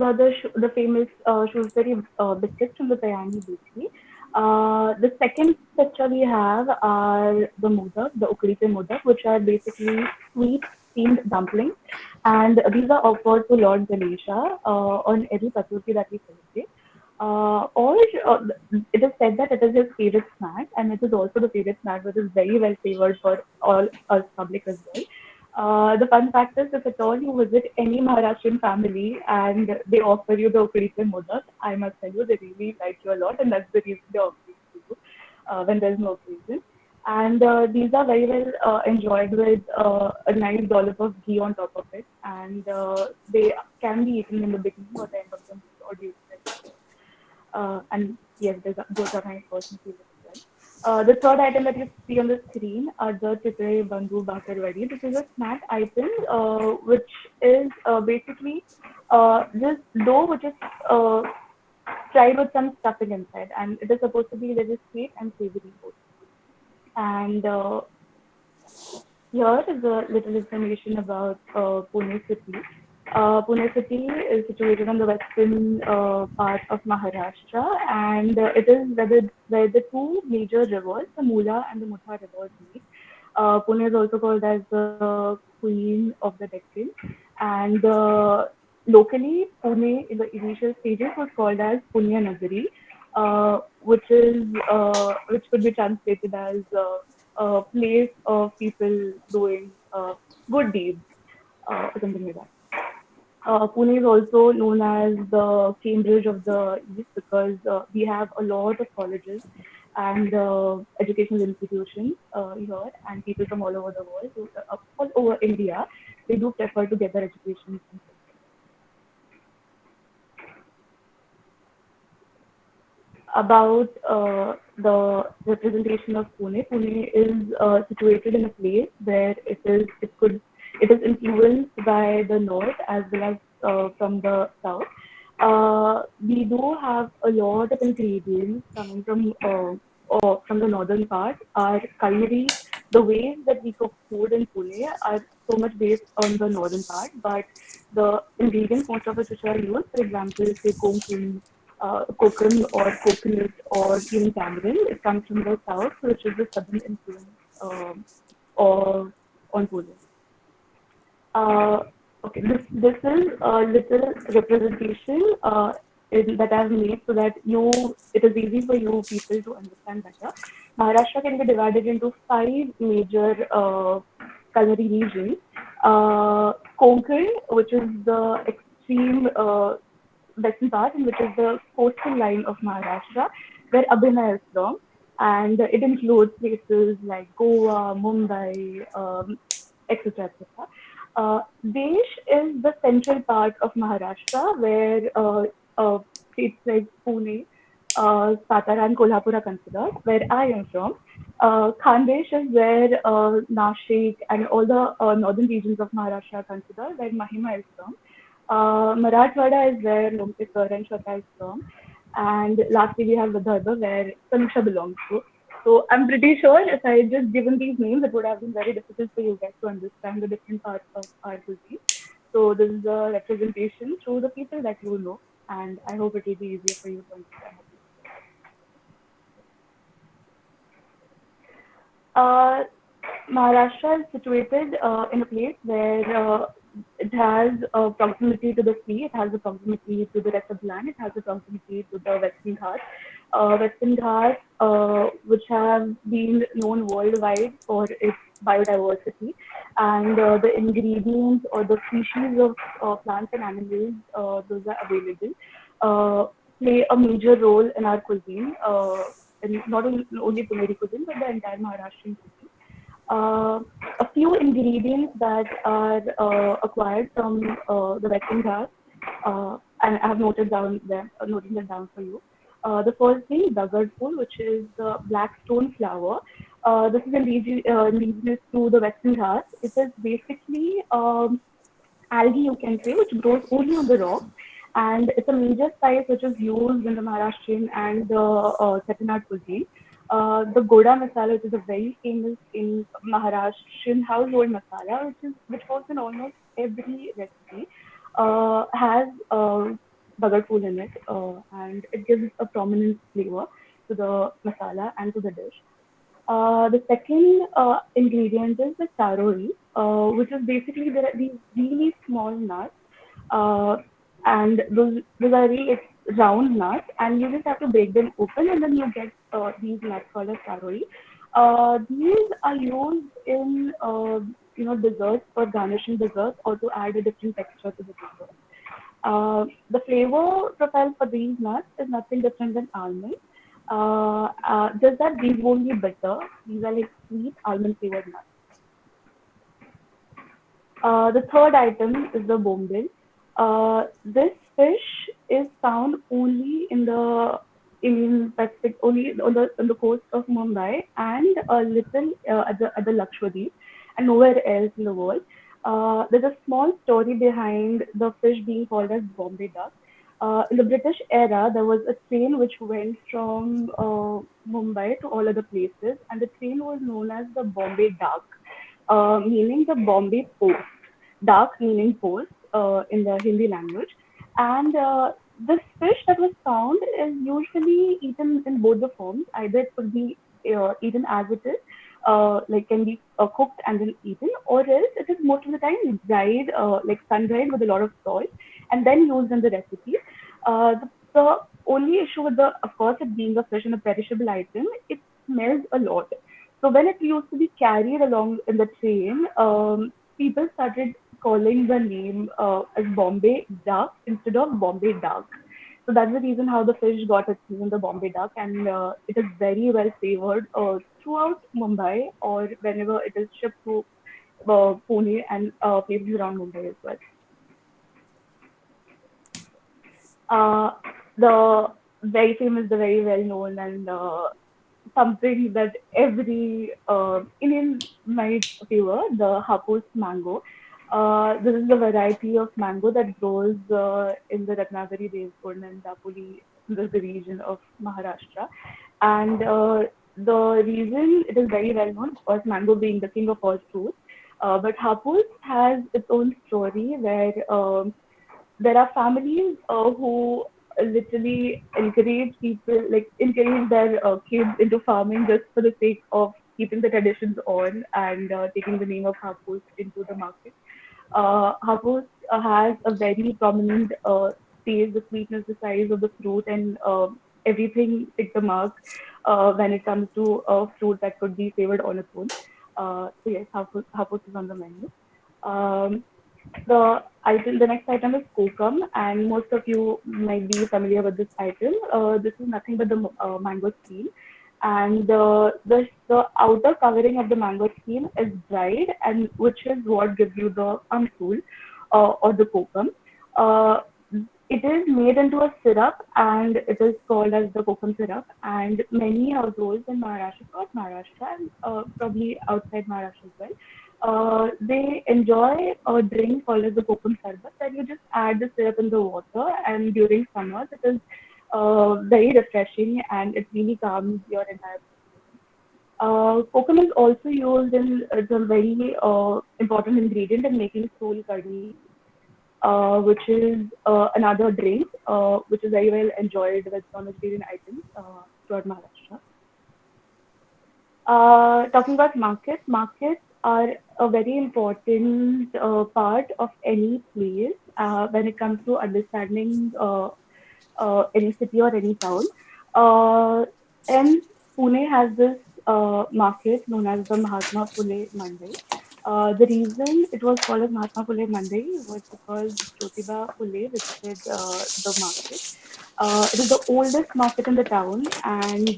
the famous Shrewsbury biscuits from the Tayani bakery. The second picture we have are the modak, the ukrite modak, which are basically sweet steamed dumplings, and these are offered to Lord Ganesha on every Chaturthi that we celebrate. Or it is said that it is his favorite snack, and it is also the favorite snack which is very well favored for all us public as well. The fun fact is, if at all you visit any Maharashtrian family and they offer you the Ukrite Modak, I must tell you they really like you a lot, and that's the reason they offer it to you when there's no occasion. And these are very well enjoyed with a nice dollop of ghee on top of it, and they can be eaten in the beginning or the end of the meal or during the dinner. And yes, those are my personal favorites as well. The third item that you see on the screen are the Chitrai Bandhu Bakar Vadi. This is a snack item which is basically this dough which is fried with some stuffing inside, and it is supposed to be very sweet and savory both. And here is a little information about Pune city. Pune city is situated on the western part of Maharashtra, and it is where the two major rivers, the Mula and the Mutha rivers meet. Pune is also called as the Queen of the Deccan, and locally, Pune in the initial stages was called as Punya Nagari, which could be translated as a place of people doing good deeds or something like that. Pune is also known as the Cambridge of the East because we have a lot of colleges and educational institutions here, and people from all over the world, all over India, they do prefer to get their education in Pune. About the representation of Pune. Pune is situated in a place where it is influenced by the north as well as from the south. We do have a lot of ingredients coming from the northern part. Our culinary, the ways that we cook food in Pune are so much based on the northern part, but the ingredients, most of which are used, for example, say kokum or coconut or even tamarind. It comes from the south, which is the southern influence of on Pune. Uh, okay, this is a little representation that I've made so that it is easy for you people to understand better. Maharashtra can be divided into five major culinary regions. Konkan, which is the extreme western part, and which is the coastal line of Maharashtra, where Abhinay is from. And it includes places like Goa, Mumbai, etc. etc. Desh is the central part of Maharashtra, where states like Pune, Satara, and Kolhapur are considered, where I am from. Khandesh is where Nashik and all the northern regions of Maharashtra are considered, where Mahima is from. Marathwada is where Lomtekar and Shweta is from. And lastly, we have Vidarbha, where Sanuksha belongs to. So I'm pretty sure if I had just given these names, it would have been very difficult for you guys to understand the different parts of our cuisine. So this is a representation through the people that you know, and I hope it will be easier for you to understand. Uh, Maharashtra is situated in a place where it has a proximity to the sea, it has a proximity to the rest of the land, it has a proximity to the Western Ghats. Western Ghats, which have been known worldwide for its biodiversity, and the ingredients or the species of plants and animals, those are available, uh, play a major role in our cuisine, in not only Puneri cuisine, but the entire Maharashtrian cuisine. uh, a few ingredients that are acquired from the Western Ghats, and I have noted them down for you. The first thing, dagad fool, which is the black stone flower. This is indigenous to the Western Ghats. It is basically algae, you can say, which grows only on the rock. And it's a major spice which is used in the Maharashtrian and the Chettinad cuisine. The Goda masala, which is a very famous in Maharashtrian household masala, which goes in almost every recipe, has bagar fool in it, and it gives a prominent flavor to the masala and to the dish. The second ingredient is the charori, which is basically there are these really small nuts, uh, and those are really round nuts, and you just have to break them open, and then you get these nuts called as charori. These are used in desserts for garnishing desserts or to add a different texture to the dessert. The flavor profile for these nuts is nothing different than almond. Just that these won't be bitter. These are like sweet almond flavored nuts. The third item is the bombil. This fish is found only in the Indian Pacific, only on the coast of Mumbai and a little at the Lakshadweep, and nowhere else in the world. There's a small story behind the fish being called as Bombay duck. In the British era, there was a train which went from Mumbai to all other places, and the train was known as the Bombay Duck, meaning the Bombay Post. Dak meaning post in the Hindi language. And this fish that was found is usually eaten in both the forms. Either it could be eaten as it is, like can be cooked and then eaten, or else it is most of the time dried, like sun dried with a lot of salt, and then used in the recipe. The only issue with the, of course, it being a fish and a perishable item, it smells a lot. So when it used to be carried along in the train, people started calling the name as Bombay duck instead of Bombay duck. So that's the reason how the fish got its name, the Bombay duck, and it is very well favored throughout Mumbai or whenever it is shipped to Pune and places around Mumbai as well. Uh, the very famous, the very well known, and something that every Indian might favor, the Hapus mango. This is a variety of mango that grows in the Ratnagiri, Devkund, and Dapoli, the region of Maharashtra. And the reason it is very well known, of course, mango being the king of all fruits. But Hapus has its own story where there are families who literally encourage people, like encourage their kids into farming just for the sake of keeping the traditions on and taking the name of Hapus into the market. Hapus has a very prominent taste, the sweetness, the size of the fruit, and everything tick the mark when it comes to a fruit that could be flavored on its own. So yes, Hapus is on the menu. Um, the next item is kokum, and most of you might be familiar with this item. This is nothing but the mango skin, and the outer covering of the mango skin is dried, and which is what gives you the amsool or the kokum. Uh, it is made into a syrup, and it is called as the kokum syrup. And many households in Maharashtra, across Maharashtra, and probably outside Maharashtra as well, they enjoy a drink called as the kokum sarbat, where you just add the syrup in the water, and during summers it is very refreshing and it really calms your entire body. Kokum is also used in it's a very important ingredient in making soul curry, which is another drink which is very well enjoyed with non-vegetarian items throughout Maharashtra. Talking about markets, markets are a very important part of any place when it comes to understanding any city or any town. Uh, and Pune has this market known as the Mahatma Phule Mandi. The reason it was called as Mahatma Phule Mandi was because Jyotiba Phule visited the market. It is the oldest market in the town, and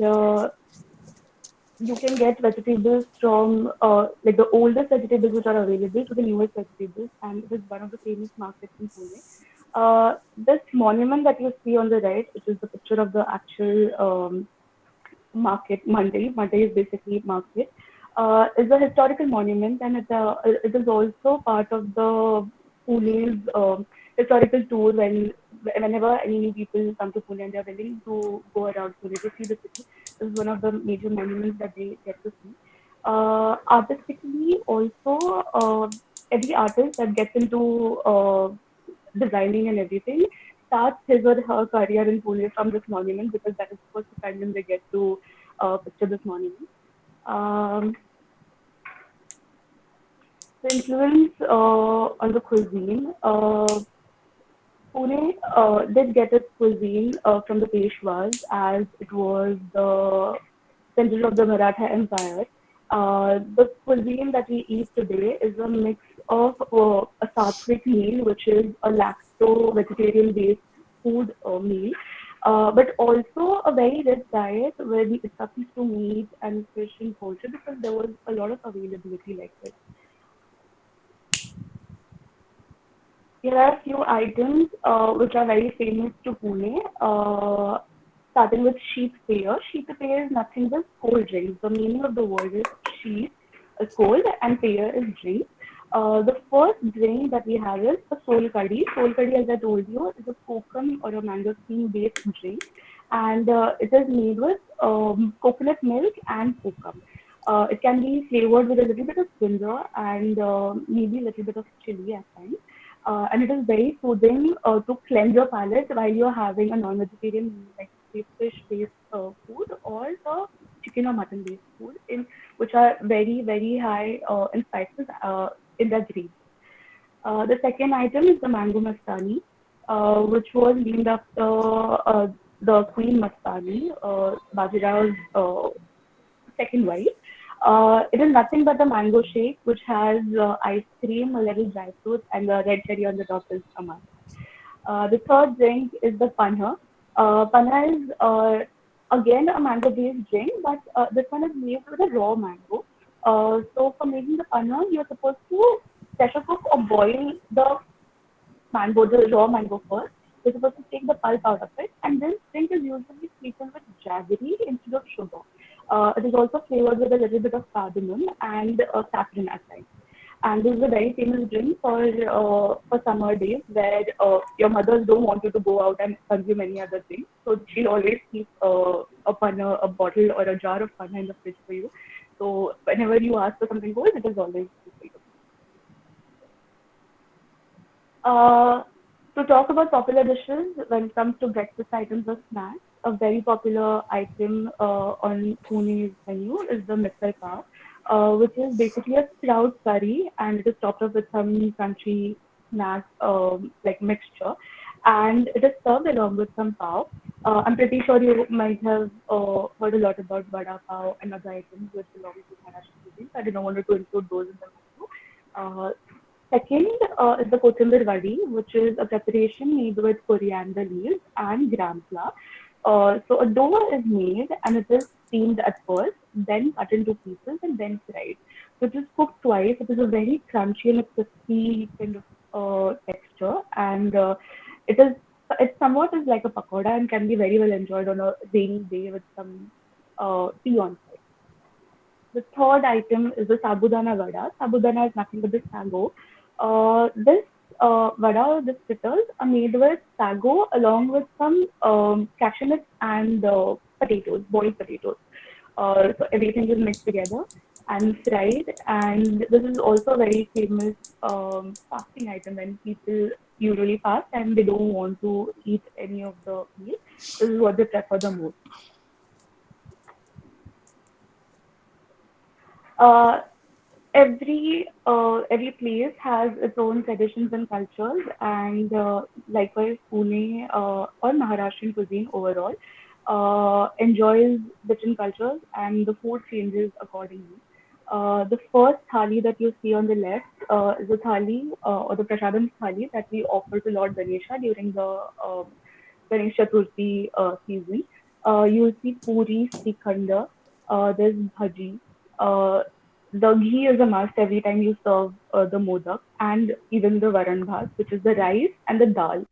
you can get vegetables from like the oldest vegetables which are available to the newest vegetables, and it is one of the famous markets in Pune. This monument that you see on the right, which is the picture of the actual market, Monday. Monday is basically market. Is a historical monument, and it is also part of the Pune's historical tour. Whenever any new people come to Pune and they are willing to go around Pune to see the city, this is one of the major monuments that they get to see. Artistically, also, every artist that gets into designing and everything starts his or her career in Pune from this monument because that is the first time they get to picture this monument. Um, the influence on the cuisine. Pune did get its cuisine from the Peshwas as it was the center of the Maratha Empire. The cuisine that we eat today is a mix of a sattvic meal, which is a lacto-vegetarian-based food meal, but also a very rich diet where it suffers to meat and fish and poultry because there was a lot of availability like this. Here are a few items which are very famous to Pune. Starting with sheet pear. Sheet pear is nothing but cold drinks. The meaning of the word is sheet, cold, and pear is drink. The first drink that we have is a soul curry. Soul curry, as I told you, is a kokum or a mangosteen based drink, and it is made with coconut milk and kokum. It can be flavored with a little bit of ginger and maybe a little bit of chili at times. And it is very soothing to cleanse your palate while you're having a non-vegetarian meal, like say fish-based food or the chicken or mutton-based food, in which are very high in spices in their gravy. The second item is the mango mastani, which was named after the Queen Mastani, Bajirao's second wife. It is nothing but a mango shake, which has ice cream, a little dry fruit, and a red cherry on the top is a must. The third drink is the panna. Panna is again a mango-based drink, but this one is made with a raw mango. So for making the panna, you're supposed to pressure cook or boil the mango, the raw mango first. You're supposed to take the pulp out of it, and this drink is usually sweetened with jaggery instead of sugar. It is also flavored with a little bit of cardamom and saffron at times. And this is a very famous drink for summer days where your mothers don't want you to go out and consume any other thing. So she'll always keep a panna, a bottle or a jar of panna in the fridge for you. So whenever you ask for something cold, it is always good for you. Uh, to talk about popular dishes when it comes to breakfast items or snacks, a very popular item on Pune's menu is the misal pav, which is basically a sprout curry and it is topped up with some crunchy snack like mixture, and it is served along with some pav. I'm pretty sure you might have heard a lot about vada pav and other items which belong to Maharashtra cuisine. So I did not want to include those in the menu. Second is the kothimir vadi, which is a preparation made with coriander leaves and gram flour. So a dough is made and it is steamed at first, then cut into pieces and then fried. So it is cooked twice. It is a very crunchy and a crispy kind of texture, and it somewhat is like a pakoda and can be very well enjoyed on a rainy day with some tea on side. The third item is the sabudana vada. Sabudana is nothing but the sago. This vada or the fritters are made with sago along with some cashew nuts and potatoes, boiled potatoes. So everything is mixed together and fried. And this is also a very famous fasting item when people usually fast and they don't want to eat any of the meat. This is what they prefer the most. Uh, every place has its own traditions and cultures, and likewise Pune or Maharashtrian cuisine overall enjoys different cultures, and the food changes accordingly. The first thali that you see on the left is a thali or the prasadam thali that we offer to Lord Ganesha during the Ganesh Chaturthi season. You'll see puri, srikhanda, there's bhaji. Uh, the ghee is a must every time you serve the modak and even the varan bhat, which is the rice and the dal.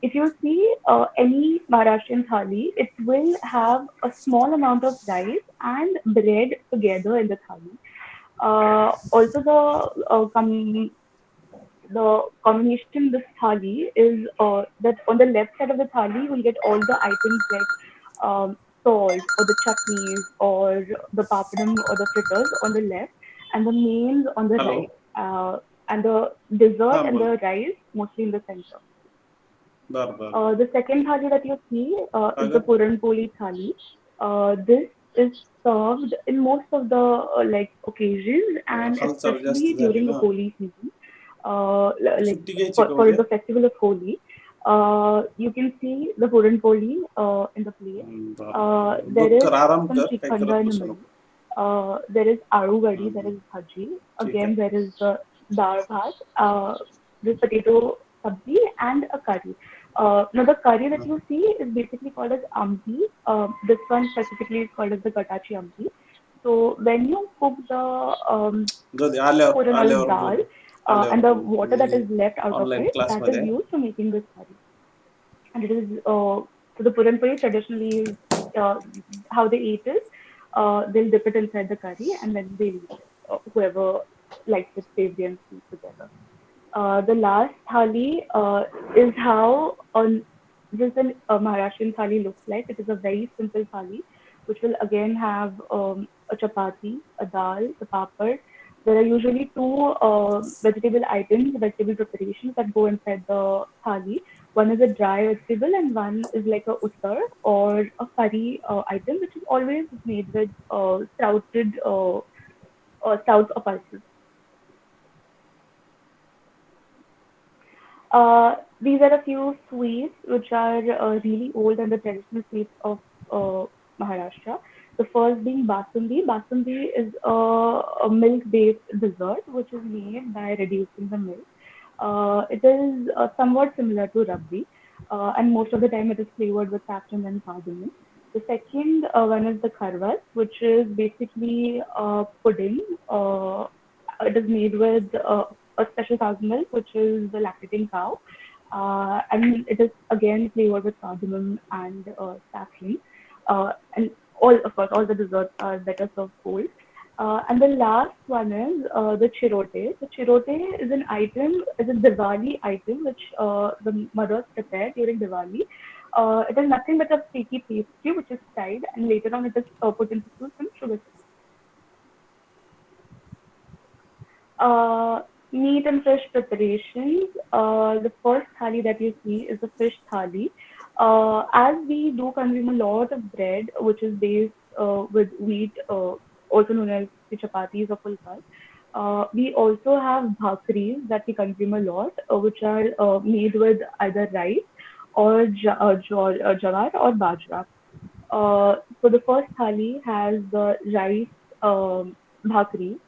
If you see any Maharashtrian thali, it will have a small amount of rice and bread together in the thali. Also, the combination in this thali is that on the left side of the thali, you will get all the items like salt or the chutneys or the papadam or the fritters on the left, and the mains on the right, Hello. and the dessert and Hello. the rice mostly in the center. बर. The second thali that you see is the अगर Puran Poli thali. This is served in most of the like occasions and हालचाल जास्त especially झाली during the ना. Holi season. Like सुट्टी घ्यायची का for उद्या? the festival of Holi, you can see the Puran Poli in the plate. बर. There बघ is कर, आराम some कर, काही chikhanda करत in the बसू middle. नको. There is aloo vadi, there hmm. is bhaji. ठीक Again, आहे. there is the dal bhat, this potato sabzi, and a curry. Now, the curry that you see is basically called as ambi. This one specifically is called as the Katachi ambi. So, when you cook the जाऊ दे, आल्यावर puran or आल्यावर dal, बोलू. आल्यावर and the बोलू, water that me is left out of online it, that is क्लासमध्ये आहे. used for making this curry. And it is so the puran puri traditionally how they eat is they'll dip it inside the curry and then they eat it. Whoever likes it savory and sweet together. The last thali is how on this an Maharashtrian thali looks like. It is a very simple thali, which will again have a chapati, a dal, the papad. There are usually two vegetable items, vegetable preparations that go inside the thali. One is a dry vegetable, and one is like a uttar or a curry item, which is always made with sprouts or pulses. These are a few sweets which are really old and the traditional sweets of Maharashtra. The first being Basundi. Basundi is a milk-based dessert which is made by reducing the milk. It is somewhat similar to Rabdi, and most of the time it is flavored with saffron and cardamom. The second one is the Kharwas, which is basically pudding. It is made with a special cow's milk, which is the lactating cow. And it is again flavored with cardamom and saffron. And all, of course, all the desserts are better served cold. And the last one is the chirote. The chirote is an item, is a Diwali item which the mothers prepare during Diwali. It is nothing but a sticky pastry which is fried and later on it is put into some sugar. Uh, Meat and fish preparations. The first thali that you see is the fish thali. As we do consume a lot of bread, which is based with wheat, also known as the chapatis or pulkas, we also have bhakris that we consume a lot, which are made with either rice or jawar or bajra. So the first thali has the rice bhakri.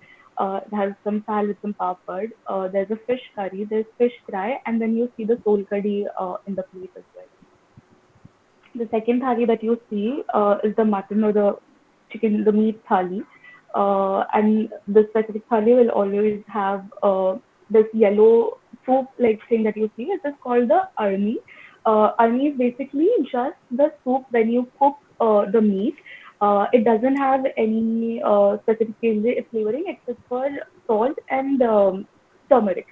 It has some sal with some papad. There's a fish curry. There's fish fry, and then you see the sol curry in the plate as well. The second thali that you see is the mutton or the chicken, the meat thali. And the specific thali will always have this yellow soup like thing that you see. It is called the arni. Arni is basically just the soup when you cook the meat. It doesn't have any specific flavoring except for salt and turmeric.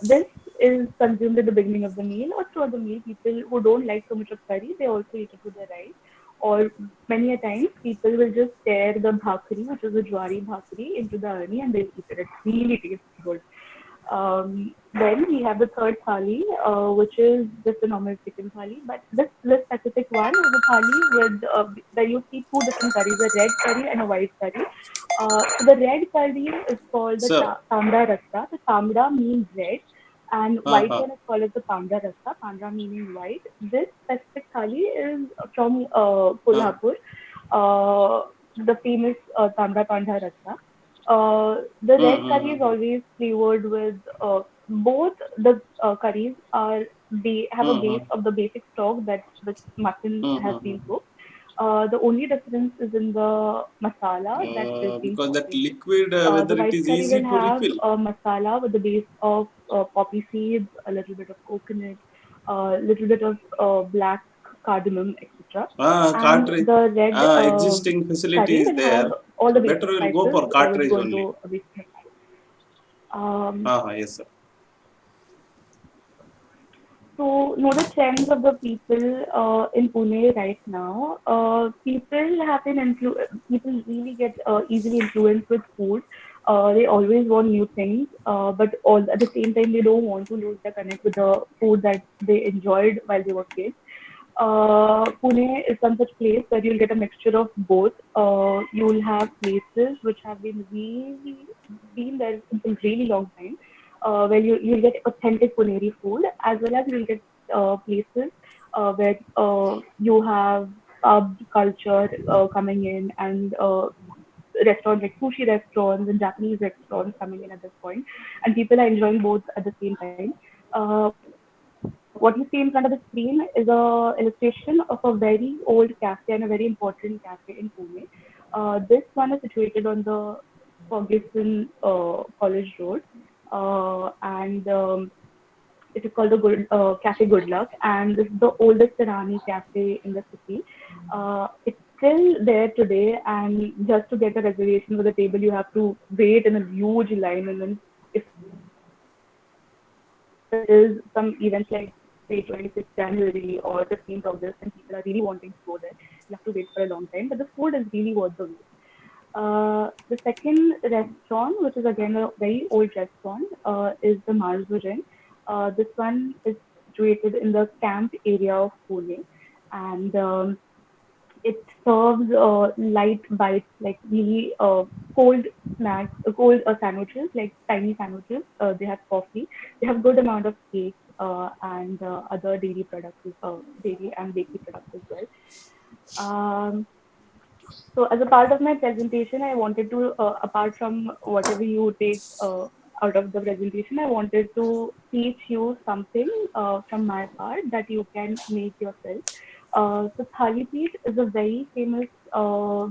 This is consumed at the beginning of the meal or throughout the meal. People who don't like so much of curry, they also eat it with their rice. Or many a times, people will just tear the bhakri, which is the jwari bhakri, into the arni and they'll eat it. It really tastes good. Then we have the third thali, which is just a normal chicken thali. But this specific one is a thali with where you see two different curries, a red curry and a white curry. So the red curry is called the sir. tamda rasta. The tamda means red, and हां white हां. one is called as the panda rasta. Panda meaning white. This specific thali is from हां. Kolhapur, the famous tamda panda rasta. The red curry is hmm. always flavored with both the curries are they have a base hmm. of the basic stock that the mutton has been hmm. cooked. The only difference is in the masala that is being Because that cooked. liquid, The whether it white is curry easy will to have refill. a masala with the base of poppy seeds, a little bit of coconut, a little bit of black cardamom, etc. And Cartridge. the red Existing facility curry is will there. have all So the better basic will go spices for which cartridge go only. into a basic masala. Yes, sir. So, know the trends of the people in Pune right now. People really get easily influenced with food. They always want new things, but all at the same time they don't want to lose the connect with the food that they enjoyed while they were kids. Pune is some such place where you'll get a mixture of both. You'll have places which have been there since a really long time, where you'll get authentic Puneri food, as well as you'll get places where you have pub culture coming in, and restaurants like sushi restaurants and Japanese restaurants coming in at this point, and people are enjoying both at the same time. What you see in front of the screen is a illustration of a very old cafe and a very important cafe in Pune. This one is situated on the Ferguson College Road, and it is called the Cafe Good Luck, and this is the oldest Irani cafe in the city. It's still there today, and just to get a reservation for the table, you have to wait in a huge line. And then, if there is some events like say 26th January or 15th August, and people are really wanting to go there, you have to wait for a long time. But the food is really worth the wait. The second restaurant, which is again a very old restaurant, is the Marzurin. This one is situated in the camp area of Pune, and it serves light bites, like really cold snacks, cold sandwiches, like tiny sandwiches. They have coffee. They have good amount of cakes and other dairy products, dairy and bakery products as well. Um, so as a part of my presentation, I wanted to, apart from whatever you take out of the presentation, I wanted to teach you something from my part that you can make yourself. So thali peeth is a very famous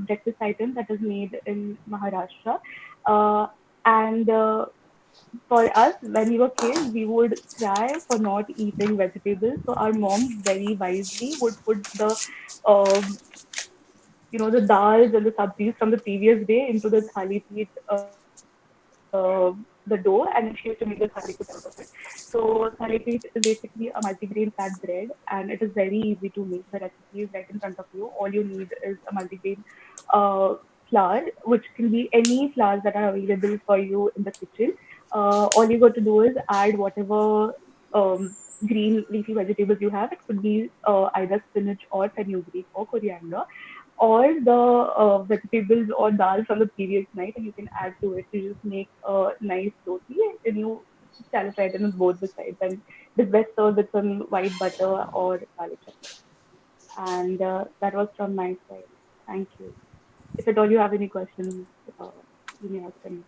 breakfast item that is made in Maharashtra. Uh, and for us, when we were kids, we would cry for not eating vegetables. So our moms very wisely would put um, the dals and the sabzis from the previous day into the thali peeth, the dough, and then she used to make the thali peeth out of it. So thali peeth is basically a multigrain fat bread, and it is very easy to make. The recipe is right in front of you. All you need is a multigrain uh, flour, which can be any flours that are available for you in the kitchen. All you got to do is add whatever green leafy vegetables you have. It could be either spinach or fenugreek or coriander, or the vegetables or dal from the previous night, and you can add to it to just make a nice roti, and you stir fry it on both the sides, and it is best served with some white butter or garlic chutney. And that was from my side. Thank you. If at all you have any questions, you may ask them.